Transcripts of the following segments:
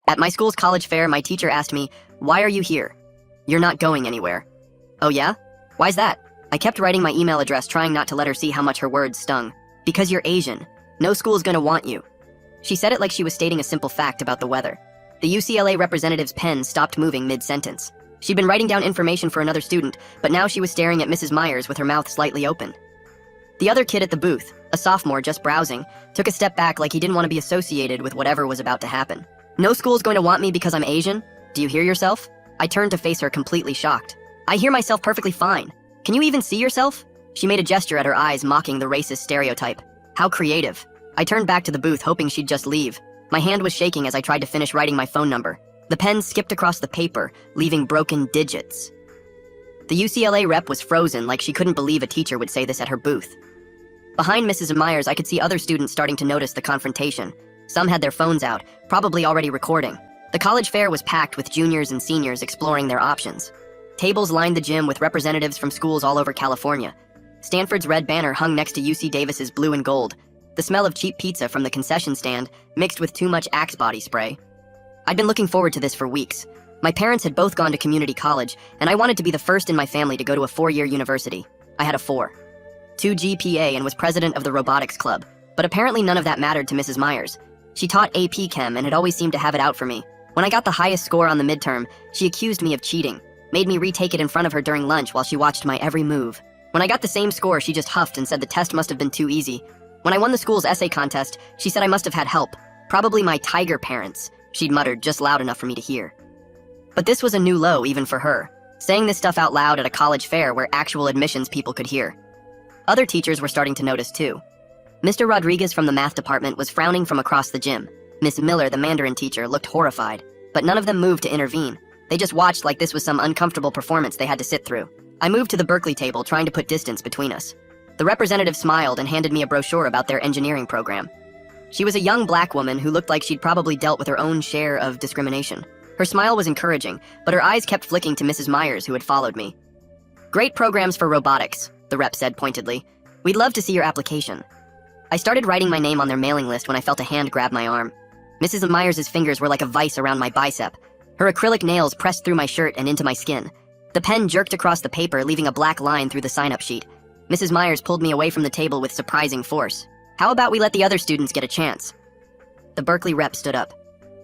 At my school's college fair, my teacher asked me, "Why are you here? You're not going anywhere." "Oh yeah? Why's that?" I kept writing my email address, trying not to let her see how much her words stung. "Because you're Asian. No school's gonna want you." She said it like she was stating a simple fact about the weather. The UCLA representative's pen stopped moving mid-sentence. She'd been writing down information for another student, but now she was staring at Mrs. Myers with her mouth slightly open. The other kid at the booth, a sophomore just browsing, took a step back like he didn't want to be associated with whatever was about to happen. "No school's going to want me because I'm Asian? Do you hear yourself?" I turned to face her, completely shocked. "I hear myself perfectly fine. Can you even see yourself?" She made a gesture at her eyes, mocking the racist stereotype. How creative. I turned back to the booth, hoping she'd just leave. My hand was shaking as I tried to finish writing my phone number. The pen skipped across the paper, leaving broken digits. The UCLA rep was frozen, like she couldn't believe a teacher would say this at her booth. Behind Mrs. Myers, I could see other students starting to notice the confrontation. Some had their phones out, probably already recording. The college fair was packed with juniors and seniors exploring their options. Tables lined the gym with representatives from schools all over California. Stanford's red banner hung next to UC Davis's blue and gold. The smell of cheap pizza from the concession stand mixed with too much Axe body spray. I'd been looking forward to this for weeks. My parents had both gone to community college, and I wanted to be the first in my family to go to a 4-year university. I had a 4.2 GPA and was president of the robotics club, but apparently none of that mattered to Mrs. Myers. She taught AP Chem and had always seemed to have it out for me. When I got the highest score on the midterm, she accused me of cheating, made me retake it in front of her during lunch while she watched my every move. When I got the same score, she just huffed and said the test must have been too easy. When I won the school's essay contest, she said I must have had help. Probably my tiger parents, she'd muttered just loud enough for me to hear. But this was a new low even for her, saying this stuff out loud at a college fair where actual admissions people could hear. Other teachers were starting to notice too. Mr. Rodriguez from the math department was frowning from across the gym. Miss Miller, the Mandarin teacher, looked horrified, but none of them moved to intervene. They just watched like this was some uncomfortable performance they had to sit through. I moved to the Berkeley table, trying to put distance between us. The representative smiled and handed me a brochure about their engineering program. She was a young black woman who looked like she'd probably dealt with her own share of discrimination. Her smile was encouraging, but her eyes kept flicking to Mrs. Myers, who had followed me. "Great programs for robotics," the rep said pointedly. "We'd love to see your application." I started writing my name on their mailing list when I felt a hand grab my arm. Mrs. Myers' fingers were like a vice around my bicep. Her acrylic nails pressed through my shirt and into my skin. The pen jerked across the paper, leaving a black line through the sign-up sheet. Mrs. Myers pulled me away from the table with surprising force. "How about we let the other students get a chance?" The Berkeley rep stood up.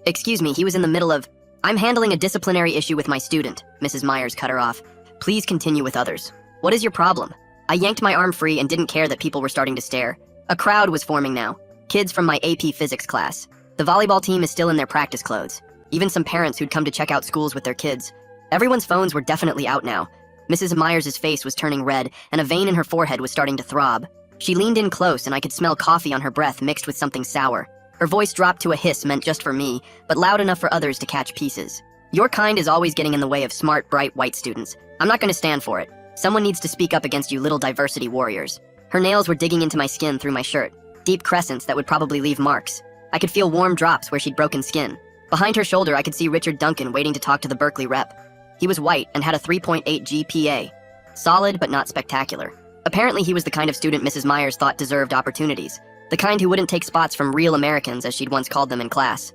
"Excuse me, he was in the middle of—" "I'm handling a disciplinary issue with my student," Mrs. Myers cut her off. "Please continue with others. What is your problem?" I yanked my arm free and didn't care that people were starting to stare. A crowd was forming now. Kids from my AP physics class. The volleyball team is still in their practice clothes. Even some parents who'd come to check out schools with their kids. Everyone's phones were definitely out now. Mrs. Myers' face was turning red, and a vein in her forehead was starting to throb. She leaned in close, and I could smell coffee on her breath mixed with something sour. Her voice dropped to a hiss meant just for me, but loud enough for others to catch pieces. "Your kind is always getting in the way of smart, bright, white students. I'm not going to stand for it. Someone needs to speak up against you little diversity warriors." Her nails were digging into my skin through my shirt, deep crescents that would probably leave marks. I could feel warm drops where she'd broken skin. Behind her shoulder, I could see Richard Duncan waiting to talk to the Berkeley rep. He was white and had a 3.8 GPA. Solid, but not spectacular. Apparently, he was the kind of student Mrs. Myers thought deserved opportunities. The kind who wouldn't take spots from real Americans, as she'd once called them in class.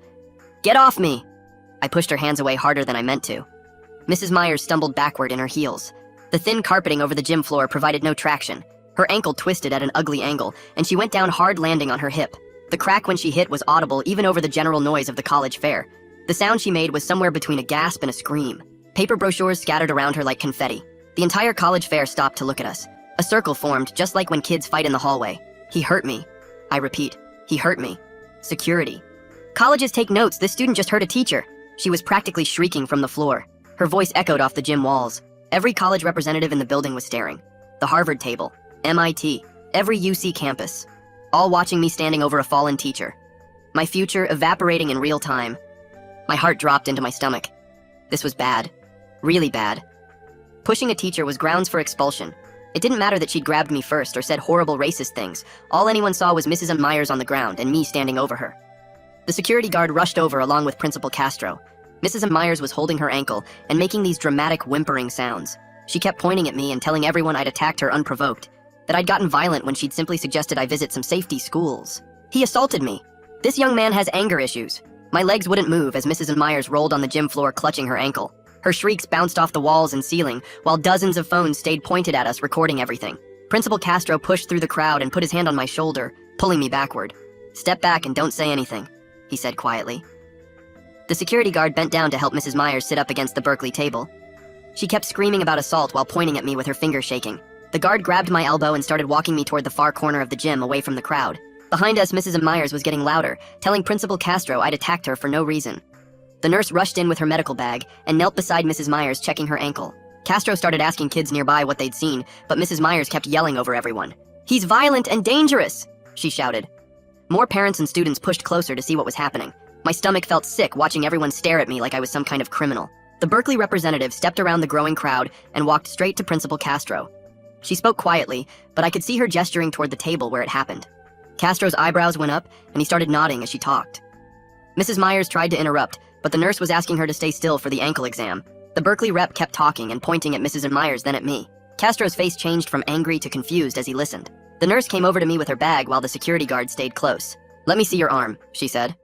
"Get off me!" I pushed her hands away harder than I meant to. Mrs. Myers stumbled backward in her heels. The thin carpeting over the gym floor provided no traction. Her ankle twisted at an ugly angle, and she went down hard, landing on her hip. The crack when she hit was audible even over the general noise of the college fair. The sound she made was somewhere between a gasp and a scream. Paper brochures scattered around her like confetti. The entire college fair stopped to look at us. A circle formed, just like when kids fight in the hallway. "He hurt me." I repeat, "He hurt me." Security. "Colleges take notes, this student just hurt a teacher." She was practically shrieking from the floor. Her voice echoed off the gym walls. Every college representative in the building was staring. The Harvard table, MIT, every UC campus. All watching me standing over a fallen teacher. My future evaporating in real time. My heart dropped into my stomach. This was bad. Really bad. Pushing a teacher was grounds for expulsion. It didn't matter that she'd grabbed me first or said horrible racist things. All anyone saw was Mrs. Myers on the ground and me standing over her. The security guard rushed over along with Principal Castro. Mrs. Myers was holding her ankle and making these dramatic whimpering sounds. She kept pointing at me and telling everyone I'd attacked her unprovoked, that I'd gotten violent when she'd simply suggested I visit some safety schools. "He assaulted me. This young man has anger issues." My legs wouldn't move as Mrs. Myers rolled on the gym floor clutching her ankle. Her shrieks bounced off the walls and ceiling, while dozens of phones stayed pointed at us, recording everything. Principal Castro pushed through the crowd and put his hand on my shoulder, pulling me backward. "Step back and don't say anything," he said quietly. The security guard bent down to help Mrs. Myers sit up against the Berkeley table. She kept screaming about assault while pointing at me with her finger shaking. The guard grabbed my elbow and started walking me toward the far corner of the gym, away from the crowd. Behind us, Mrs. Myers was getting louder, telling Principal Castro I'd attacked her for no reason. The nurse rushed in with her medical bag and knelt beside Mrs. Myers, checking her ankle. Castro started asking kids nearby what they'd seen, but Mrs. Myers kept yelling over everyone. "He's violent and dangerous!" she shouted. More parents and students pushed closer to see what was happening. My stomach felt sick watching everyone stare at me like I was some kind of criminal. The Berkeley representative stepped around the growing crowd and walked straight to Principal Castro. She spoke quietly, but I could see her gesturing toward the table where it happened. Castro's eyebrows went up, and he started nodding as she talked. Mrs. Myers tried to interrupt, but the nurse was asking her to stay still for the ankle exam. The Berkeley rep kept talking and pointing at Mrs. Myers, then at me. Castro's face changed from angry to confused as he listened. The nurse came over to me with her bag while the security guard stayed close. "Let me see your arm," she said.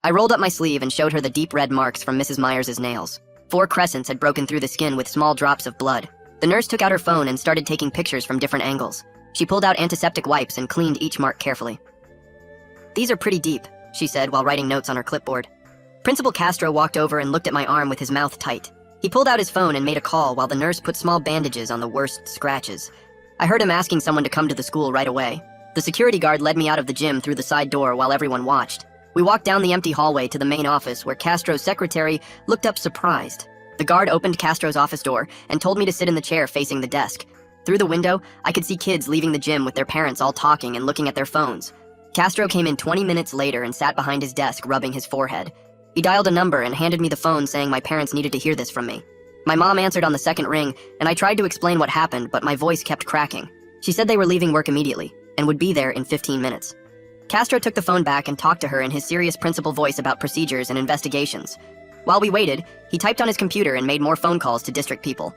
I rolled up my sleeve and showed her the deep red marks from Mrs. Myers' nails. 4 crescents had broken through the skin with small drops of blood. The nurse took out her phone and started taking pictures from different angles. She pulled out antiseptic wipes and cleaned each mark carefully. "These are pretty deep," she said while writing notes on her clipboard. Principal Castro walked over and looked at my arm with his mouth tight. He pulled out his phone and made a call while the nurse put small bandages on the worst scratches. I heard him asking someone to come to the school right away. The security guard led me out of the gym through the side door while everyone watched. We walked down the empty hallway to the main office where Castro's secretary looked up surprised. The guard opened Castro's office door and told me to sit in the chair facing the desk. Through the window, I could see kids leaving the gym with their parents all talking and looking at their phones. Castro came in 20 minutes later and sat behind his desk rubbing his forehead. He dialed a number and handed me the phone saying my parents needed to hear this from me. My mom answered on the second ring, and I tried to explain what happened, but my voice kept cracking. She said they were leaving work immediately and would be there in 15 minutes. Castro took the phone back and talked to her in his serious principal voice about procedures and investigations. While we waited, he typed on his computer and made more phone calls to district people.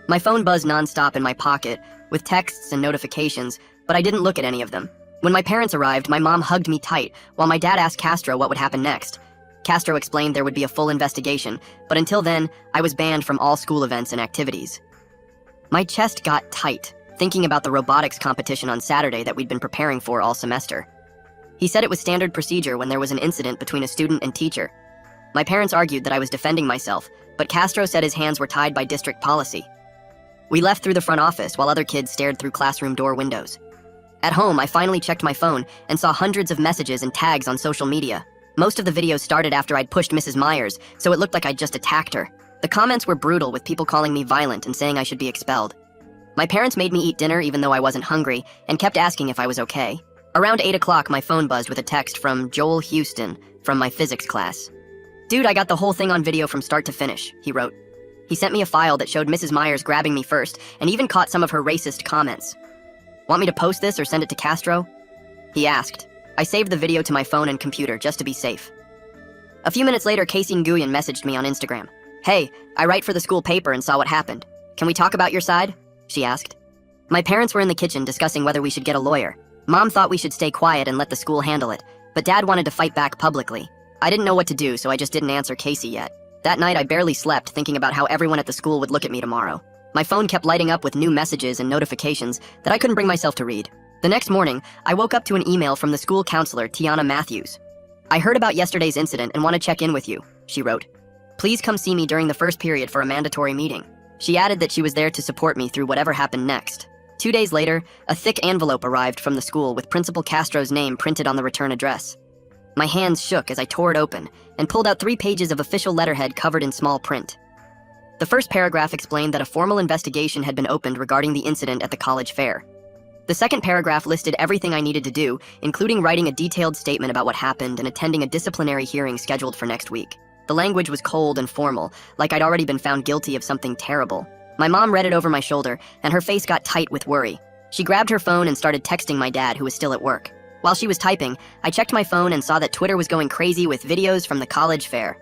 My phone buzzed nonstop in my pocket, with texts and notifications, but I didn't look at any of them. When my parents arrived, my mom hugged me tight, while my dad asked Castro what would happen next. Castro explained there would be a full investigation, but until then, I was banned from all school events and activities. My chest got tight, thinking about the robotics competition on Saturday that we'd been preparing for all semester. He said it was standard procedure when there was an incident between a student and teacher. My parents argued that I was defending myself, but Castro said his hands were tied by district policy. We left through the front office while other kids stared through classroom door windows. At home, I finally checked my phone and saw hundreds of messages and tags on social media. Most of the videos started after I'd pushed Mrs. Myers, so it looked like I'd just attacked her. The comments were brutal, with people calling me violent and saying I should be expelled. My parents made me eat dinner even though I wasn't hungry and kept asking if I was okay. Around 8 o'clock, my phone buzzed with a text from Joel Houston from my physics class. "Dude, I got the whole thing on video from start to finish," he wrote. He sent me a file that showed Mrs. Myers grabbing me first and even caught some of her racist comments. "Want me to post this or send it to Castro?" he asked. I saved the video to my phone and computer just to be safe. A few minutes later, Casey Nguyen messaged me on Instagram. "Hey, I write for the school paper and saw what happened. Can we talk about your side?" she asked. My parents were in the kitchen discussing whether we should get a lawyer. Mom thought we should stay quiet and let the school handle it, but Dad wanted to fight back publicly. I didn't know what to do, so I just didn't answer Casey yet. That night, I barely slept, thinking about how everyone at the school would look at me tomorrow. My phone kept lighting up with new messages and notifications that I couldn't bring myself to read. The next morning, I woke up to an email from the school counselor, Tiana Matthews. "I heard about yesterday's incident and want to check in with you," she wrote. "Please come see me during the first period for a mandatory meeting." She added that she was there to support me through whatever happened next. 2 days later, a thick envelope arrived from the school with Principal Castro's name printed on the return address. My hands shook as I tore it open and pulled out 3 pages of official letterhead covered in small print. The first paragraph explained that a formal investigation had been opened regarding the incident at the college fair. The second paragraph listed everything I needed to do, including writing a detailed statement about what happened and attending a disciplinary hearing scheduled for next week. The language was cold and formal, like I'd already been found guilty of something terrible. My mom read it over my shoulder, and her face got tight with worry. She grabbed her phone and started texting my dad, who was still at work. While she was typing, I checked my phone and saw that Twitter was going crazy with videos from the college fair.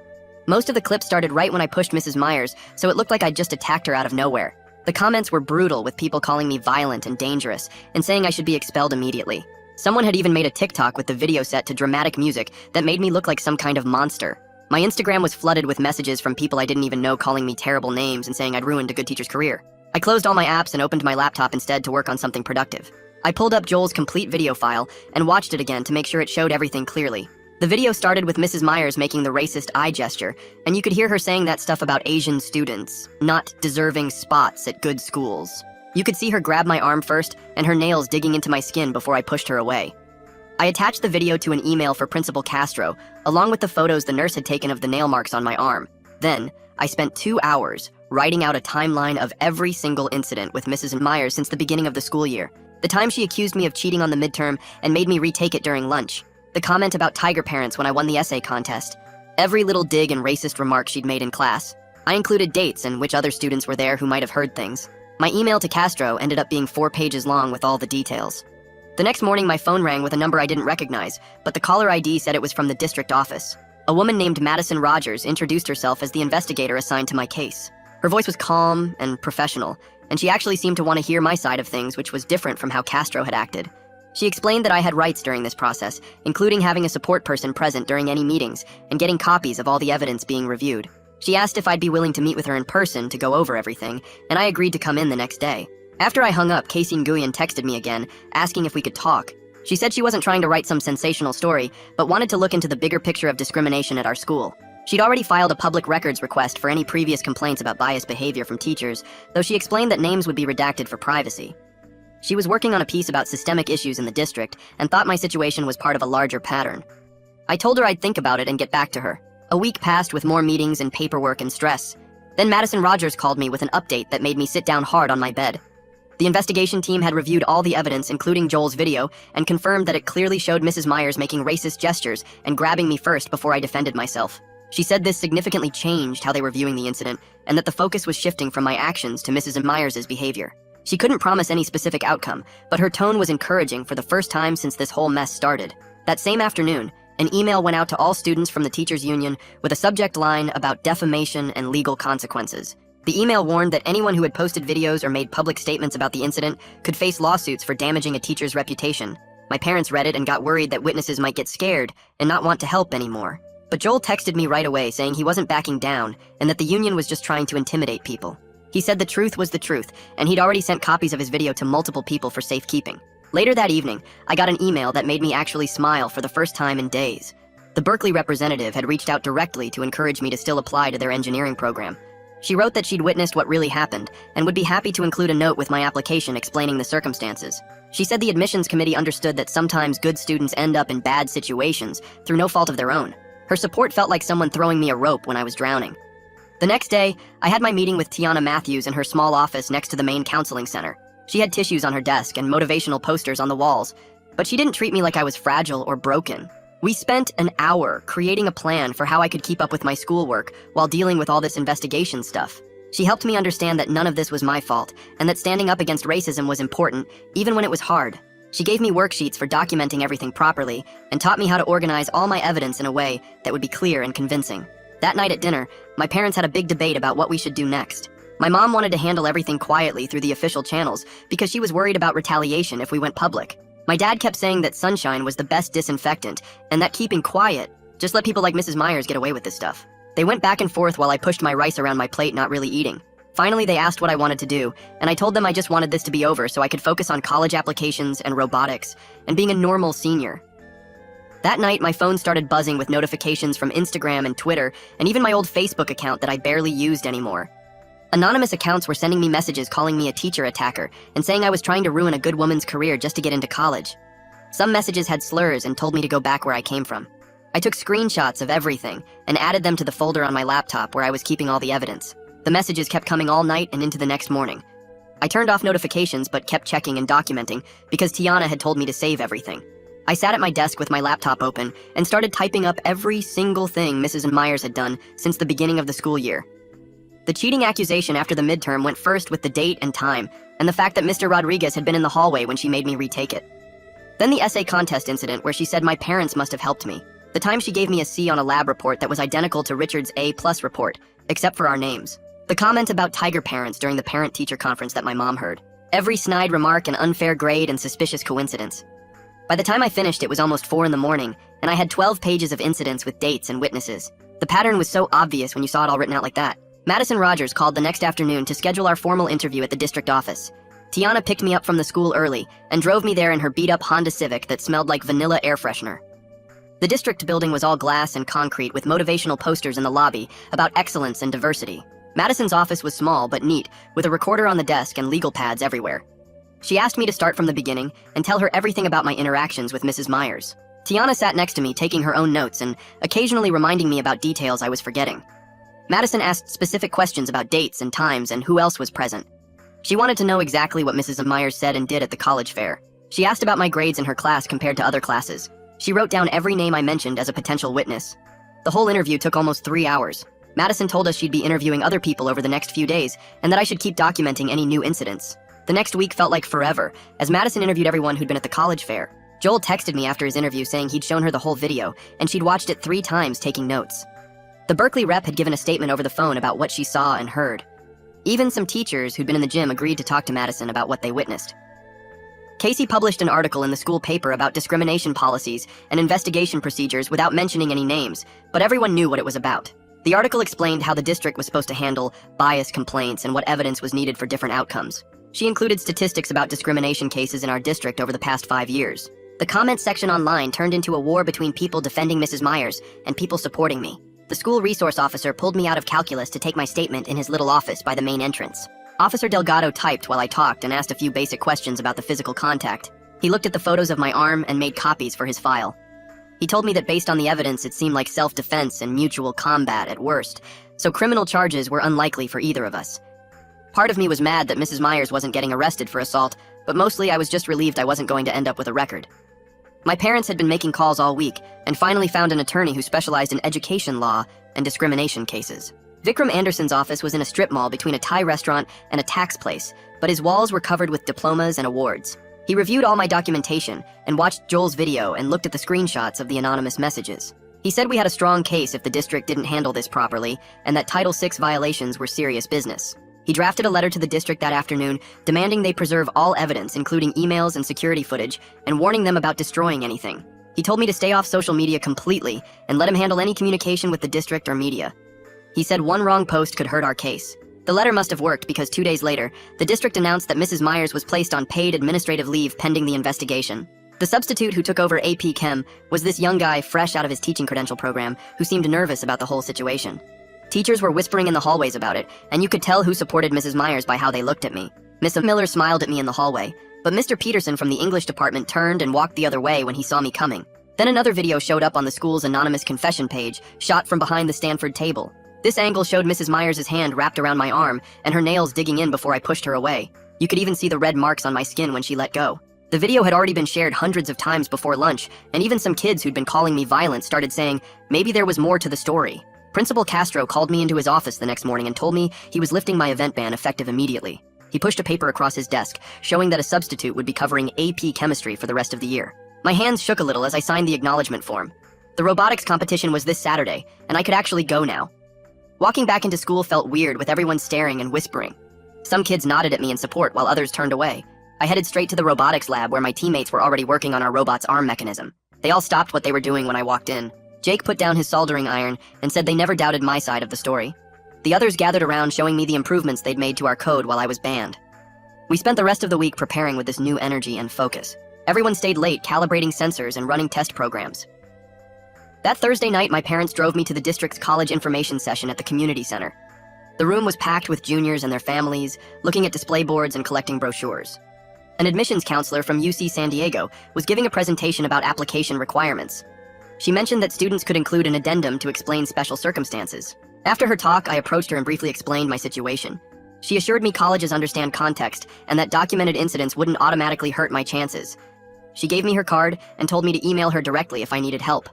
Most of the clips started right when I pushed Mrs. Myers, so it looked like I'd just attacked her out of nowhere. The comments were brutal, with people calling me violent and dangerous, and saying I should be expelled immediately. Someone had even made a TikTok with the video set to dramatic music that made me look like some kind of monster. My Instagram was flooded with messages from people I didn't even know calling me terrible names and saying I'd ruined a good teacher's career. I closed all my apps and opened my laptop instead to work on something productive. I pulled up Joel's complete video file and watched it again to make sure it showed everything clearly. The video started with Mrs. Myers making the racist eye gesture, and you could hear her saying that stuff about Asian students not deserving spots at good schools. You could see her grab my arm first and her nails digging into my skin before I pushed her away. I attached the video to an email for Principal Castro, along with the photos the nurse had taken of the nail marks on my arm. Then, I spent 2 hours writing out a timeline of every single incident with Mrs. Myers since the beginning of the school year. The time she accused me of cheating on the midterm and made me retake it during lunch. The comment about tiger parents when I won the essay contest. Every little dig and racist remark she'd made in class. I included dates and which other students were there who might have heard things. My email to Castro ended up being 4 pages long with all the details. The next morning, my phone rang with a number I didn't recognize, but the caller ID said it was from the district office. A woman named Madison Rogers introduced herself as the investigator assigned to my case. Her voice was calm and professional, and she actually seemed to want to hear my side of things, which was different from how Castro had acted. She explained that I had rights during this process, including having a support person present during any meetings and getting copies of all the evidence being reviewed. She asked if I'd be willing to meet with her in person to go over everything, and I agreed to come in the next day. After I hung up, Casey Nguyen texted me again, asking if we could talk. She said she wasn't trying to write some sensational story, but wanted to look into the bigger picture of discrimination at our school. She'd already filed a public records request for any previous complaints about biased behavior from teachers, though she explained that names would be redacted for privacy. She was working on a piece about systemic issues in the district and thought my situation was part of a larger pattern. I told her I'd think about it and get back to her. A week passed with more meetings and paperwork and stress. Then Madison Rogers called me with an update that made me sit down hard on my bed. The investigation team had reviewed all the evidence, including Joel's video, and confirmed that it clearly showed Mrs. Myers making racist gestures and grabbing me first before I defended myself. She said this significantly changed how they were viewing the incident, and that the focus was shifting from my actions to Mrs. Myers' behavior. She couldn't promise any specific outcome, but her tone was encouraging for the first time since this whole mess started. That same afternoon, an email went out to all students from the teachers' union with a subject line about defamation and legal consequences. The email warned that anyone who had posted videos or made public statements about the incident could face lawsuits for damaging a teacher's reputation. My parents read it and got worried that witnesses might get scared and not want to help anymore. But Joel texted me right away saying he wasn't backing down and that the union was just trying to intimidate people. He said the truth was the truth, and he'd already sent copies of his video to multiple people for safekeeping. Later that evening, I got an email that made me actually smile for the first time in days. The Berkeley representative had reached out directly to encourage me to still apply to their engineering program. She wrote that she'd witnessed what really happened and would be happy to include a note with my application explaining the circumstances. She said the admissions committee understood that sometimes good students end up in bad situations through no fault of their own. Her support felt like someone throwing me a rope when I was drowning. The next day, I had my meeting with Tiana Matthews in her small office next to the main counseling center. She had tissues on her desk and motivational posters on the walls, but she didn't treat me like I was fragile or broken. We spent an hour creating a plan for how I could keep up with my schoolwork while dealing with all this investigation stuff. She helped me understand that none of this was my fault, and that standing up against racism was important, even when it was hard. She gave me worksheets for documenting everything properly, and taught me how to organize all my evidence in a way that would be clear and convincing. That night at dinner, my parents had a big debate about what we should do next. My mom wanted to handle everything quietly through the official channels because she was worried about retaliation if we went public. My dad kept saying that sunshine was the best disinfectant, and that keeping quiet, just let people like Mrs. Myers get away with this stuff. They went back and forth while I pushed my rice around my plate, not really eating. Finally, they asked what I wanted to do, and I told them I just wanted this to be over so I could focus on college applications and robotics, and being a normal senior. That night, my phone started buzzing with notifications from Instagram and Twitter, and even my old Facebook account that I barely used anymore. Anonymous accounts were sending me messages calling me a teacher attacker and saying I was trying to ruin a good woman's career just to get into college. Some messages had slurs and told me to go back where I came from. I took screenshots of everything and added them to the folder on my laptop where I was keeping all the evidence. The messages kept coming all night and into the next morning. I turned off notifications but kept checking and documenting because Tiana had told me to save everything. I sat at my desk with my laptop open and started typing up every single thing Mrs. Myers had done since the beginning of the school year. The cheating accusation after the midterm went first with the date and time, and the fact that Mr. Rodriguez had been in the hallway when she made me retake it. Then the essay contest incident where she said my parents must have helped me. The time she gave me a C on a lab report that was identical to Richard's A+ report, except for our names. The comment about tiger parents during the parent-teacher conference that my mom heard. Every snide remark, an unfair grade, and suspicious coincidence. By the time I finished, it was almost 4 in the morning, and I had 12 pages of incidents with dates and witnesses. The pattern was so obvious when you saw it all written out like that. Madison Rogers called the next afternoon to schedule our formal interview at the district office. Tiana picked me up from the school early and drove me there in her beat-up Honda Civic that smelled like vanilla air freshener. The district building was all glass and concrete with motivational posters in the lobby about excellence and diversity. Madison's office was small but neat, with a recorder on the desk and legal pads everywhere. She asked me to start from the beginning and tell her everything about my interactions with Mrs. Myers. Tiana sat next to me taking her own notes and occasionally reminding me about details I was forgetting. Madison asked specific questions about dates and times and who else was present. She wanted to know exactly what Mrs. Myers said and did at the college fair. She asked about my grades in her class compared to other classes. She wrote down every name I mentioned as a potential witness. The whole interview took almost 3 hours. Madison told us she'd be interviewing other people over the next few days and that I should keep documenting any new incidents. The next week felt like forever, as Madison interviewed everyone who'd been at the college fair. Joel texted me after his interview saying he'd shown her the whole video, and she'd watched it 3 times taking notes. The Berkeley rep had given a statement over the phone about what she saw and heard. Even some teachers who'd been in the gym agreed to talk to Madison about what they witnessed. Casey published an article in the school paper about discrimination policies and investigation procedures without mentioning any names, but everyone knew what it was about. The article explained how the district was supposed to handle bias complaints and what evidence was needed for different outcomes. She included statistics about discrimination cases in our district over the past 5 years. The comment section online turned into a war between people defending Mrs. Myers and people supporting me. The school resource officer pulled me out of calculus to take my statement in his little office by the main entrance. Officer Delgado typed while I talked and asked a few basic questions about the physical contact. He looked at the photos of my arm and made copies for his file. He told me that based on the evidence, it seemed like self-defense and mutual combat at worst, so criminal charges were unlikely for either of us. Part of me was mad that Mrs. Myers wasn't getting arrested for assault, but mostly I was just relieved I wasn't going to end up with a record. My parents had been making calls all week and finally found an attorney who specialized in education law and discrimination cases. Vikram Anderson's office was in a strip mall between a Thai restaurant and a tax place, but his walls were covered with diplomas and awards. He reviewed all my documentation and watched Joel's video and looked at the screenshots of the anonymous messages. He said we had a strong case if the district didn't handle this properly and that Title VI violations were serious business. He drafted a letter to the district that afternoon demanding they preserve all evidence, including emails and security footage, and warning them about destroying anything. He told me to stay off social media completely and let him handle any communication with the district or media. He said one wrong post could hurt our case. The letter must have worked because 2 days later, the district announced that Mrs. Myers was placed on paid administrative leave pending the investigation. The substitute who took over AP Chem was this young guy fresh out of his teaching credential program who seemed nervous about the whole situation. Teachers were whispering in the hallways about it, and you could tell who supported Mrs. Myers by how they looked at me. Miss Miller smiled at me in the hallway, but Mr. Peterson from the English department turned and walked the other way when he saw me coming. Then another video showed up on the school's anonymous confession page, shot from behind the Stanford table. This angle showed Mrs. Myers' hand wrapped around my arm and her nails digging in before I pushed her away. You could even see the red marks on my skin when she let go. The video had already been shared hundreds of times before lunch, and even some kids who'd been calling me violent started saying maybe there was more to the story. Principal Castro called me into his office the next morning and told me he was lifting my event ban effective immediately. He pushed a paper across his desk, showing that a substitute would be covering AP Chemistry for the rest of the year. My hands shook a little as I signed the acknowledgement form. The robotics competition was this Saturday, and I could actually go now. Walking back into school felt weird with everyone staring and whispering. Some kids nodded at me in support while others turned away. I headed straight to the robotics lab where my teammates were already working on our robot's arm mechanism. They all stopped what they were doing when I walked in. Jake put down his soldering iron and said they never doubted my side of the story. The others gathered around showing me the improvements they'd made to our code while I was banned. We spent the rest of the week preparing with this new energy and focus. Everyone stayed late calibrating sensors and running test programs. That Thursday night, my parents drove me to the district's college information session at the community center. The room was packed with juniors and their families, looking at display boards and collecting brochures. An admissions counselor from UC San Diego was giving a presentation about application requirements. She mentioned that students could include an addendum to explain special circumstances. After her talk, I approached her and briefly explained my situation. She assured me colleges understand context and that documented incidents wouldn't automatically hurt my chances. She gave me her card and told me to email her directly if I needed help.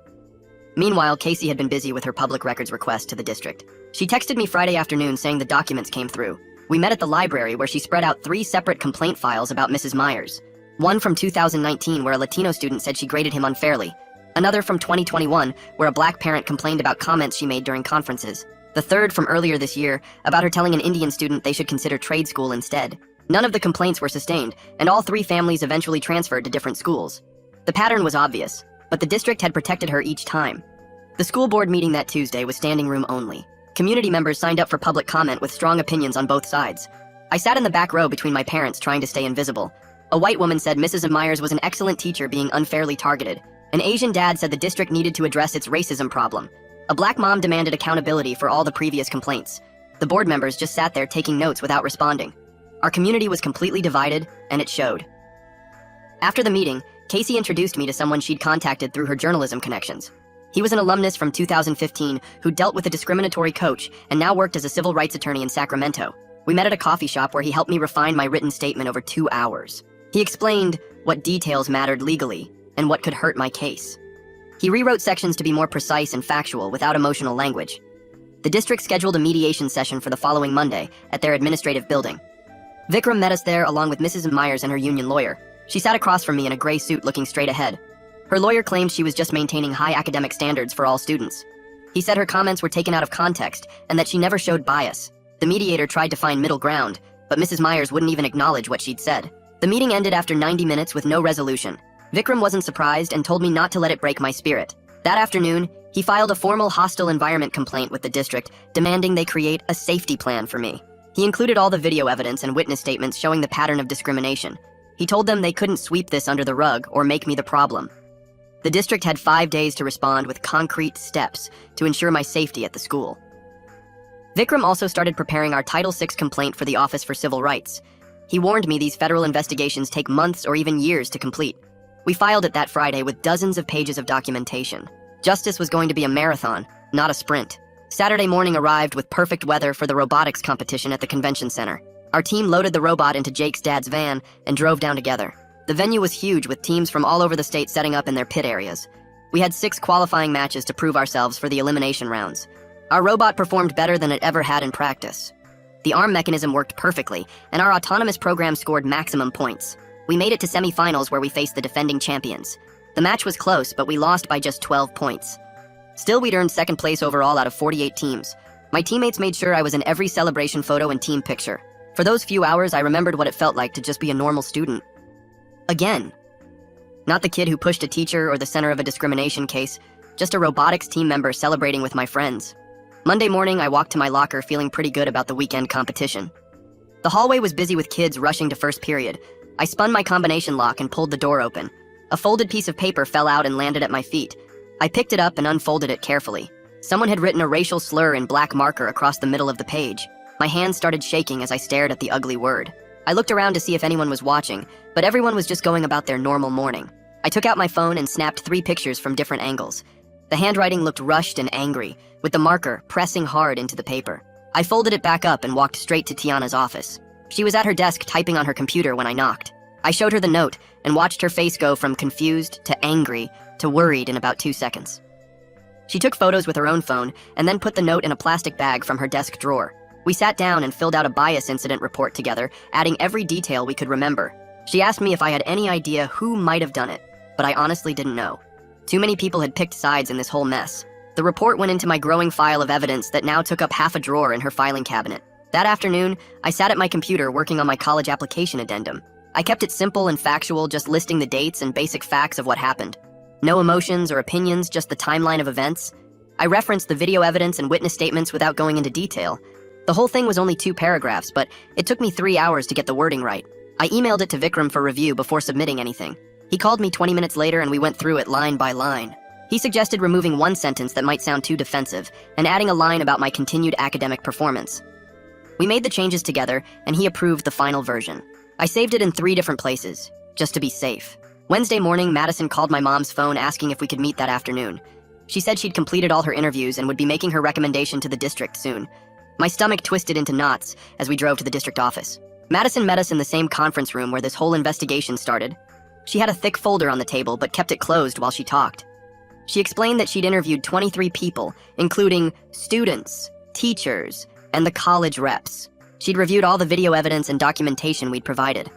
Meanwhile, Casey had been busy with her public records request to the district. She texted me Friday afternoon saying the documents came through. We met at the library where she spread out 3 separate complaint files about Mrs. Myers. One from 2019 where a Latino student said she graded him unfairly. Another from 2021, where a black parent complained about comments she made during conferences. The third from earlier this year, about her telling an Indian student they should consider trade school instead. None of the complaints were sustained, and all 3 families eventually transferred to different schools. The pattern was obvious, but the district had protected her each time. The school board meeting that Tuesday was standing room only. Community members signed up for public comment with strong opinions on both sides. I sat in the back row between my parents trying to stay invisible. A white woman said Mrs. Myers was an excellent teacher being unfairly targeted. An Asian dad said the district needed to address its racism problem. A black mom demanded accountability for all the previous complaints. The board members just sat there taking notes without responding. Our community was completely divided, and it showed. After the meeting, Casey introduced me to someone she'd contacted through her journalism connections. He was an alumnus from 2015 who dealt with a discriminatory coach and now worked as a civil rights attorney in Sacramento. We met at a coffee shop where he helped me refine my written statement over 2 hours. He explained what details mattered legally and what could hurt my case. He rewrote sections to be more precise and factual without emotional language. The district scheduled a mediation session for the following Monday at their administrative building. Vikram met us there along with Mrs. Myers and her union lawyer. She sat across from me in a gray suit looking straight ahead. Her lawyer claimed she was just maintaining high academic standards for all students. He said her comments were taken out of context and that she never showed bias. The mediator tried to find middle ground, but Mrs. Myers wouldn't even acknowledge what she'd said. The meeting ended after 90 minutes with no resolution. Vikram wasn't surprised and told me not to let it break my spirit. That afternoon, he filed a formal hostile environment complaint with the district, demanding they create a safety plan for me. He included all the video evidence and witness statements showing the pattern of discrimination. He told them they couldn't sweep this under the rug or make me the problem. The district had 5 days to respond with concrete steps to ensure my safety at the school. Vikram also started preparing our Title VI complaint for the Office for Civil Rights. He warned me these federal investigations take months or even years to complete. We filed it that Friday with dozens of pages of documentation. Justice was going to be a marathon, not a sprint. Saturday morning arrived with perfect weather for the robotics competition at the convention center. Our team loaded the robot into Jake's dad's van and drove down together. The venue was huge with teams from all over the state setting up in their pit areas. We had 6 qualifying matches to prove ourselves for the elimination rounds. Our robot performed better than it ever had in practice. The arm mechanism worked perfectly, and our autonomous program scored maximum points. We made it to semifinals where we faced the defending champions. The match was close, but we lost by just 12 points. Still, we'd earned second place overall out of 48 teams. My teammates made sure I was in every celebration photo and team picture. For those few hours, I remembered what it felt like to just be a normal student. Again. Not the kid who pushed a teacher or the center of a discrimination case, just a robotics team member celebrating with my friends. Monday morning, I walked to my locker feeling pretty good about the weekend competition. The hallway was busy with kids rushing to first period. I spun my combination lock and pulled the door open. A folded piece of paper fell out and landed at my feet. I picked it up and unfolded it carefully. Someone had written a racial slur in black marker across the middle of the page. My hands started shaking as I stared at the ugly word. I looked around to see if anyone was watching, but everyone was just going about their normal morning. I took out my phone and snapped 3 pictures from different angles. The handwriting looked rushed and angry, with the marker pressing hard into the paper. I folded it back up and walked straight to Tiana's office. She was at her desk typing on her computer when I knocked. I showed her the note and watched her face go from confused to angry to worried in about 2 seconds. She took photos with her own phone and then put the note in a plastic bag from her desk drawer. We sat down and filled out a bias incident report together, adding every detail we could remember. She asked me if I had any idea who might have done it, but I honestly didn't know. Too many people had picked sides in this whole mess. The report went into my growing file of evidence that now took up half a drawer in her filing cabinet. That afternoon, I sat at my computer working on my college application addendum. I kept it simple and factual, just listing the dates and basic facts of what happened. No emotions or opinions, just the timeline of events. I referenced the video evidence and witness statements without going into detail. The whole thing was only 2 paragraphs, but it took me 3 hours to get the wording right. I emailed it to Vikram for review before submitting anything. He called me 20 minutes later and we went through it line by line. He suggested removing one sentence that might sound too defensive and adding a line about my continued academic performance. We made the changes together and he approved the final version. I saved it in 3 different places, just to be safe. Wednesday morning, Madison called my mom's phone asking if we could meet that afternoon. She said she'd completed all her interviews and would be making her recommendation to the district soon. My stomach twisted into knots as we drove to the district office. Madison met us in the same conference room where this whole investigation started. She had a thick folder on the table but kept it closed while she talked. She explained that she'd interviewed 23 people, including students, teachers, and the college reps. She'd reviewed all the video evidence and documentation we'd provided.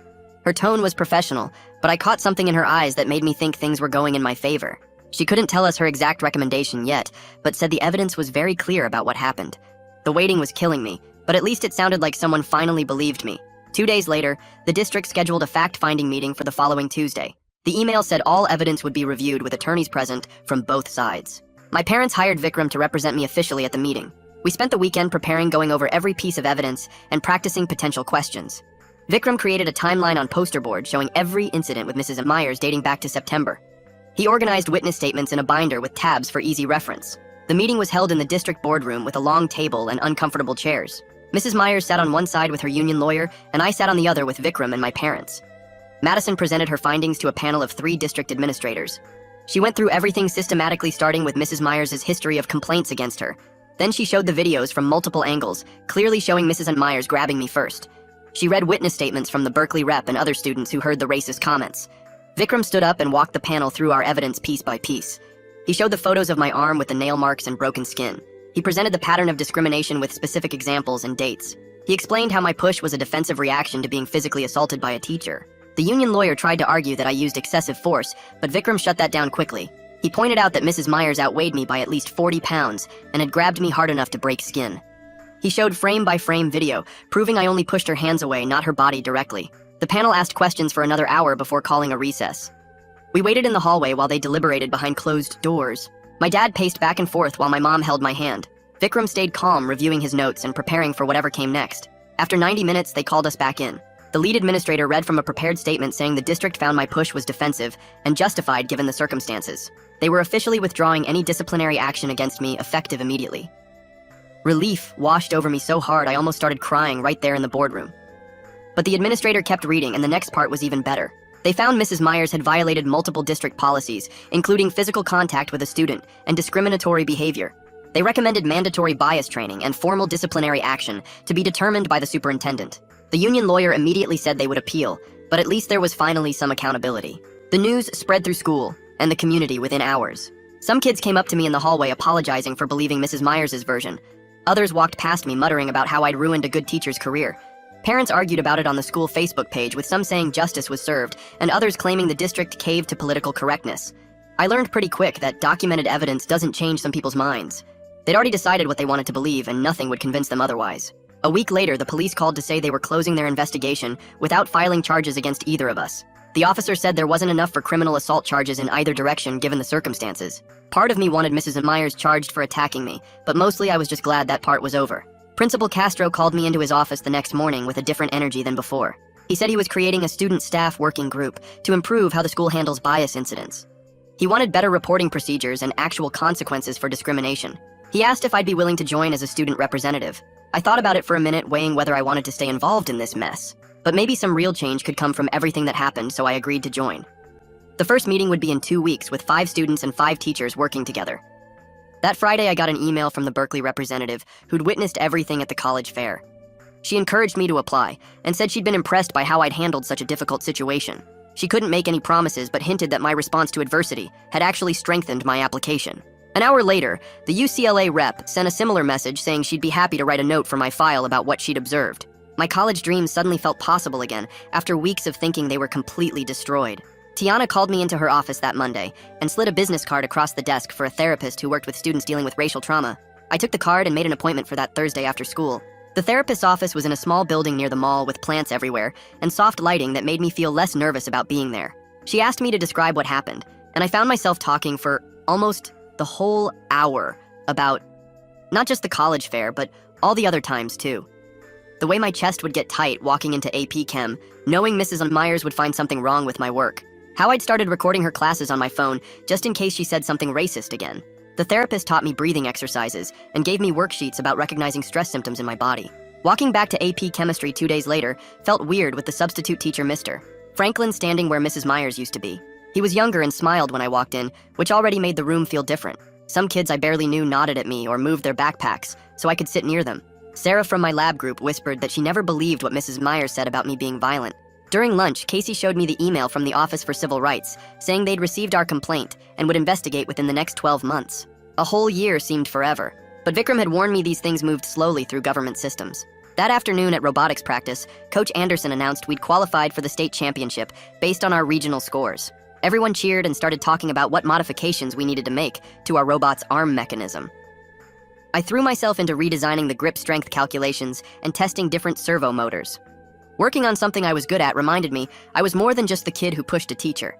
Her tone was professional, but I caught something in her eyes that made me think things were going in my favor. She couldn't tell us her exact recommendation yet, but said the evidence was very clear about what happened. The waiting was killing me, but at least it sounded like someone finally believed me. 2 days later, the district scheduled a fact-finding meeting for the following Tuesday. The email said all evidence would be reviewed with attorneys present from both sides. My parents hired Vikram to represent me officially at the meeting. We spent the weekend preparing, going over every piece of evidence, and practicing potential questions. Vikram created a timeline on poster board showing every incident with Mrs. Myers dating back to September. He organized witness statements in a binder with tabs for easy reference. The meeting was held in the district boardroom with a long table and uncomfortable chairs. Mrs. Myers sat on one side with her union lawyer, and I sat on the other with Vikram and my parents. Madison presented her findings to a panel of 3 district administrators. She went through everything systematically, starting with Mrs. Myers' history of complaints against her. Then she showed the videos from multiple angles, clearly showing Mrs. Myers grabbing me first. She read witness statements from the Berkeley rep and other students who heard the racist comments. Vikram stood up and walked the panel through our evidence piece by piece. He showed the photos of my arm with the nail marks and broken skin. He presented the pattern of discrimination with specific examples and dates. He explained how my push was a defensive reaction to being physically assaulted by a teacher. The union lawyer tried to argue that I used excessive force, but Vikram shut that down quickly. He pointed out that Mrs. Myers outweighed me by at least 40 pounds and had grabbed me hard enough to break skin. He showed frame-by-frame video, proving I only pushed her hands away, not her body directly. The panel asked questions for another hour before calling a recess. We waited in the hallway while they deliberated behind closed doors. My dad paced back and forth while my mom held my hand. Vikram stayed calm, reviewing his notes and preparing for whatever came next. After 90 minutes, they called us back in. The lead administrator read from a prepared statement saying the district found my push was defensive and justified given the circumstances. They were officially withdrawing any disciplinary action against me, effective immediately. Relief washed over me so hard I almost started crying right there in the boardroom. But the administrator kept reading, and the next part was even better. They found Mrs. Myers had violated multiple district policies, including physical contact with a student and discriminatory behavior. They recommended mandatory bias training and formal disciplinary action to be determined by the superintendent. The union lawyer immediately said they would appeal, but at least there was finally some accountability. The news spread through school and the community within hours. Some kids came up to me in the hallway apologizing for believing Mrs. Myers' version. Others walked past me muttering about how I'd ruined a good teacher's career. Parents argued about it on the school Facebook page, with some saying justice was served and others claiming the district caved to political correctness. I learned pretty quick that documented evidence doesn't change some people's minds. They'd already decided what they wanted to believe, and nothing would convince them otherwise. A week later, the police called to say they were closing their investigation without filing charges against either of us. The officer said there wasn't enough for criminal assault charges in either direction given the circumstances. Part of me wanted Mrs. Myers charged for attacking me, but mostly I was just glad that part was over. Principal Castro called me into his office the next morning with a different energy than before. He said he was creating a student staff working group to improve how the school handles bias incidents. He wanted better reporting procedures and actual consequences for discrimination. He asked if I'd be willing to join as a student representative. I thought about it for a minute, weighing whether I wanted to stay involved in this mess. But maybe some real change could come from everything that happened, so I agreed to join. The first meeting would be in 2 weeks, with 5 students and 5 teachers working together. That Friday, I got an email from the Berkeley representative who'd witnessed everything at the college fair. She encouraged me to apply and said she'd been impressed by how I'd handled such a difficult situation. She couldn't make any promises, but hinted that my response to adversity had actually strengthened my application. An hour later, the UCLA rep sent a similar message saying she'd be happy to write a note for my file about what she'd observed. My college dreams suddenly felt possible again after weeks of thinking they were completely destroyed. Tiana called me into her office that Monday and slid a business card across the desk for a therapist who worked with students dealing with racial trauma. I took the card and made an appointment for that Thursday after school. The therapist's office was in a small building near the mall with plants everywhere and soft lighting that made me feel less nervous about being there. She asked me to describe what happened, and I found myself talking for almost the whole hour about not just the college fair, but all the other times too. The way my chest would get tight walking into AP Chem, knowing Mrs. Myers would find something wrong with my work. How I'd started recording her classes on my phone just in case she said something racist again. The therapist taught me breathing exercises and gave me worksheets about recognizing stress symptoms in my body. Walking back to AP Chemistry 2 days later felt weird with the substitute teacher, Mr. Franklin, standing where Mrs. Myers used to be. He was younger and smiled when I walked in, which already made the room feel different. Some kids I barely knew nodded at me or moved their backpacks so I could sit near them. Sarah from my lab group whispered that she never believed what Mrs. Myers said about me being violent. During lunch, Casey showed me the email from the Office for Civil Rights, saying they'd received our complaint and would investigate within the next 12 months. A whole year seemed forever, but Vikram had warned me these things moved slowly through government systems. That afternoon at robotics practice, Coach Anderson announced we'd qualified for the state championship based on our regional scores. Everyone cheered and started talking about what modifications we needed to make to our robot's arm mechanism. I threw myself into redesigning the grip strength calculations and testing different servo motors. Working on something I was good at reminded me I was more than just the kid who pushed a teacher.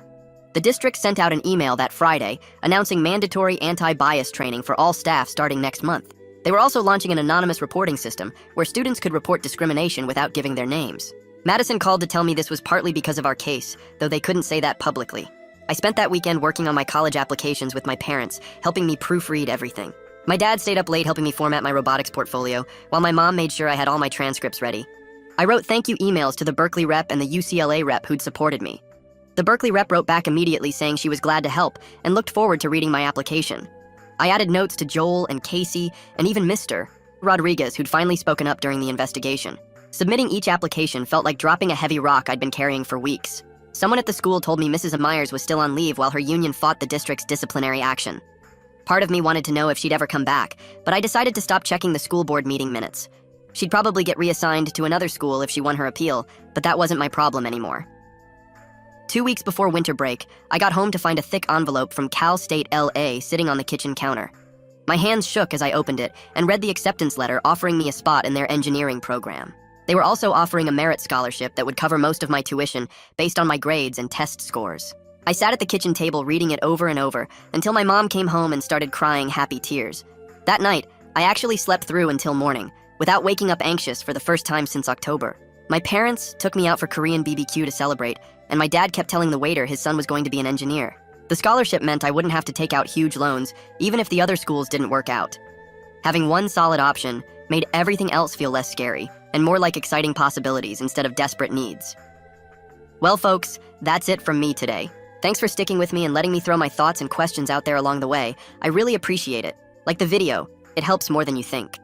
The district sent out an email that Friday announcing mandatory anti-bias training for all staff starting next month. They were also launching an anonymous reporting system where students could report discrimination without giving their names. Madison called to tell me this was partly because of our case, though they couldn't say that publicly. I spent that weekend working on my college applications with my parents, helping me proofread everything. My dad stayed up late helping me format my robotics portfolio, while my mom made sure I had all my transcripts ready. I wrote thank you emails to the Berkeley rep and the UCLA rep who'd supported me. The Berkeley rep wrote back immediately saying she was glad to help and looked forward to reading my application. I added notes to Joel and Casey and even Mr. Rodriguez, who'd finally spoken up during the investigation. Submitting each application felt like dropping a heavy rock I'd been carrying for weeks. Someone at the school told me Mrs. Myers was still on leave while her union fought the district's disciplinary action. Part of me wanted to know if she'd ever come back, but I decided to stop checking the school board meeting minutes. She'd probably get reassigned to another school if she won her appeal, but that wasn't my problem anymore. 2 weeks before winter break, I got home to find a thick envelope from Cal State LA sitting on the kitchen counter. My hands shook as I opened it and read the acceptance letter offering me a spot in their engineering program. They were also offering a merit scholarship that would cover most of my tuition based on my grades and test scores. I sat at the kitchen table reading it over and over until my mom came home and started crying happy tears. That night, I actually slept through until morning, without waking up anxious for the first time since October. My parents took me out for Korean BBQ to celebrate, and my dad kept telling the waiter his son was going to be an engineer. The scholarship meant I wouldn't have to take out huge loans, even if the other schools didn't work out. Having one solid option made everything else feel less scary, and more like exciting possibilities instead of desperate needs. Well, folks, that's it from me today. Thanks for sticking with me and letting me throw my thoughts and questions out there along the way. I really appreciate it. Like the video, it helps more than you think.